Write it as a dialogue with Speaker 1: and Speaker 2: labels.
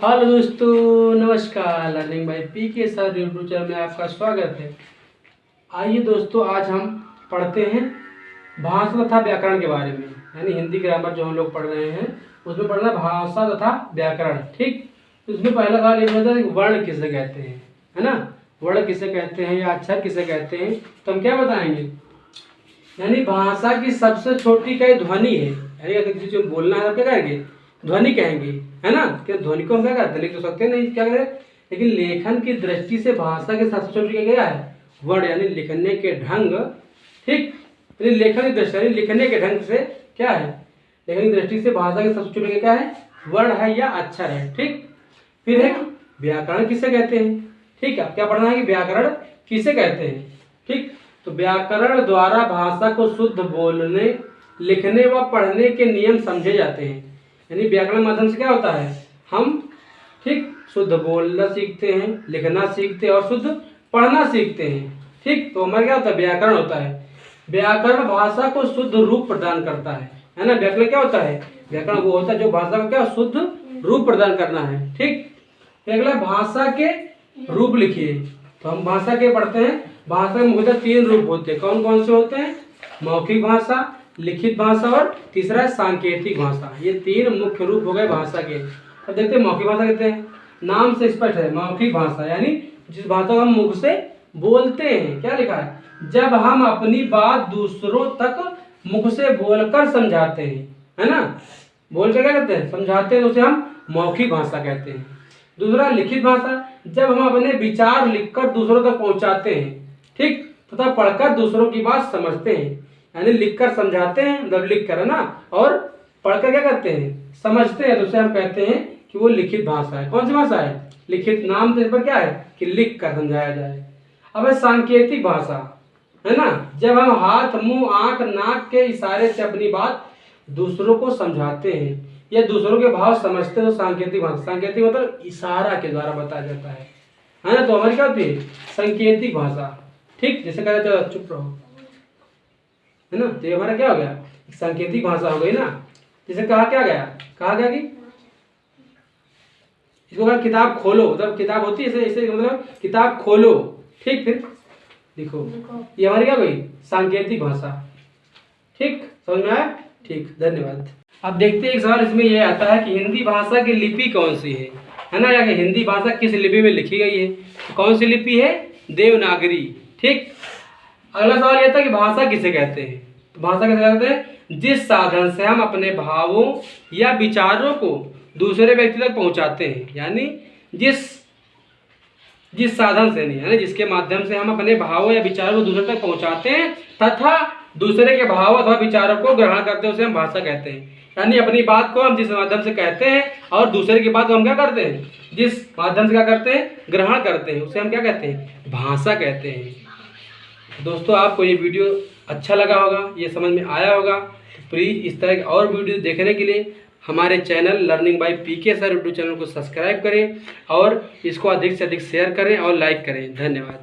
Speaker 1: Hello दोस्तों, नमस्कार। Learning by P के सर यूट्यूब चैनल में आपका स्वागत है। आइए दोस्तों, आज हम पढ़ते हैं भाषा तथा व्याकरण के बारे में, यानी हिंदी ग्रामर जो हम लोग पढ़ रहे हैं उसमें पढ़ना है भाषा तथा व्याकरण। ठीक, तो इसमें पहला सवाल ये होता है कि वर्ण किसे कहते हैं, है ना। वर्ण किसे कहते हैं या अक्षर किसे कहते हैं, तो हम क्या बताएंगे। यानी भाषा की सबसे छोटी कई ध्वनि है, यानी अगर किसी को बोलना है तो क्या कहेंगे, ध्वनि कहेंगे, है ना। क्या ध्वनि को हम क्या करते हैं, लिख तो सकते नहीं, क्या करें, लेकिन लेखन की दृष्टि से भाषा के सबसे छोटी क्या है, वर्ण, यानी लिखने के ढंग। ठीक, यानी लेखन की दृष्टि, यानी लिखने के ढंग से क्या है, लेखन की दृष्टि से भाषा के सबसे छोटी क्या है, वर्ण है या अक्षर है। ठीक, फिर है व्याकरण किसे कहते हैं। ठीक है, क्या पढ़ना है कि व्याकरण किसे कहते हैं। ठीक, तो व्याकरण द्वारा भाषा को शुद्ध बोलने, लिखने व पढ़ने के नियम समझे जाते हैं। यानी व्याकरण माध्यम से क्या होता है, हम ठीक शुद्ध बोलना सीखते हैं, लिखना सीखते हैं और शुद्ध पढ़ना सीखते हैं। ठीक, तो हमारा क्या होता है, व्याकरण होता है। व्याकरण भाषा को शुद्ध रूप प्रदान करता है ना। व्याकरण क्या होता है, व्याकरण वो होता है जो भाषा को क्या शुद्ध रूप प्रदान करना है। ठीक, अगला भाषा के रूप लिखिए। तो हम भाषा के पढ़ते हैं। भाषा के मुख्यतः 3 रूप होते हैं। कौन कौन से होते हैं, मौखिक भाषा, लिखित भाषा और तीसरा है सांकेतिक भाषा। ये 3 मुख्य रूप हो गए भाषा के। अब देखते हैं मौखिक भाषा कहते हैं, नाम से स्पष्ट है। मौखिक भाषा यानी जिस भाषा को हम मुख से बोलते हैं। क्या लिखा है, जब हम अपनी बात दूसरों तक मुख से बोलकर समझाते हैं, है ना। बोल के क्या करते हैं, समझाते हैं, उसे हम मौखिक भाषा कहते हैं। दूसरा लिखित भाषा, जब हम अपने विचार लिखकर दूसरों तक पहुंचाते हैं। ठीक, तथा पढ़कर दूसरों की बात समझते हैं। यानी लिखकर समझाते हैं, मतलब लिख कर, है ना, और पढ़कर क्या करते हैं, समझते हैं, तो उसे हम कहते हैं कि वो लिखित भाषा है। कौन सी भाषा है, लिखित। नाम तो इस पर क्या है कि लिख कर समझाया जाए। अब है सांकेतिक भाषा, है ना, जब हम हाथ, मुंह, आंख, नाक के इशारे से अपनी बात दूसरों को समझाते हैं या दूसरों के भाव समझते हैं, तो सांकेतिक भाषा। सांकेतिक मतलब इशारा के द्वारा बताया जाता है ना। तो हमारी क्या होती है, सांकेतिक भाषा। ठीक, जैसे कहते चलो चुप रहो, है ना, तो ये हमारा क्या हो गया, सांकेतिक भाषा हो गई ना। जैसे कहा क्या गया, कहा गया कि इसको कहा किताब खोलो, मतलब किताब होती है ऐसे ऐसे, मतलब किताब खोलो। ठीक, फिर देखो ये हमारी क्या गई, सांकेतिक भाषा। ठीक, समझ में आया। ठीक, धन्यवाद। अब देखते हैं एक सवाल इसमें ये आता है कि हिंदी भाषा की लिपि कौन सी है ना, या हिंदी भाषा किस लिपि में लिखी गई है। तो कौन सी लिपि है, देवनागरी। ठीक, अगला सवाल ये था कि भाषा किसे कहते हैं। तो भाषा किसे कहते हैं, जिस साधन से हम अपने भावों या विचारों को दूसरे व्यक्ति तक पहुंचाते हैं। यानी जिस साधन से नहीं, यानी जिसके माध्यम से हम अपने भावों या विचारों को दूसरे तक पहुंचाते हैं तथा दूसरे के भाव अथवा विचारों को ग्रहण करते हैं, उसे हम भाषा कहते हैं। यानी अपनी बात को हम जिस माध्यम से कहते हैं और दूसरे की बात को हम क्या करते हैं, जिस माध्यम से क्या करते हैं, ग्रहण करते हैं, उसे हम क्या कहते हैं, भाषा कहते हैं। दोस्तों, आपको ये वीडियो अच्छा लगा होगा, ये समझ में आया होगा, तो प्लीज़ इस तरह के और वीडियो देखने के लिए हमारे channel learning by PK sir YouTube channel को सब्सक्राइब करें और इसको अधिक से अधिक शेयर करें और लाइक करें। धन्यवाद।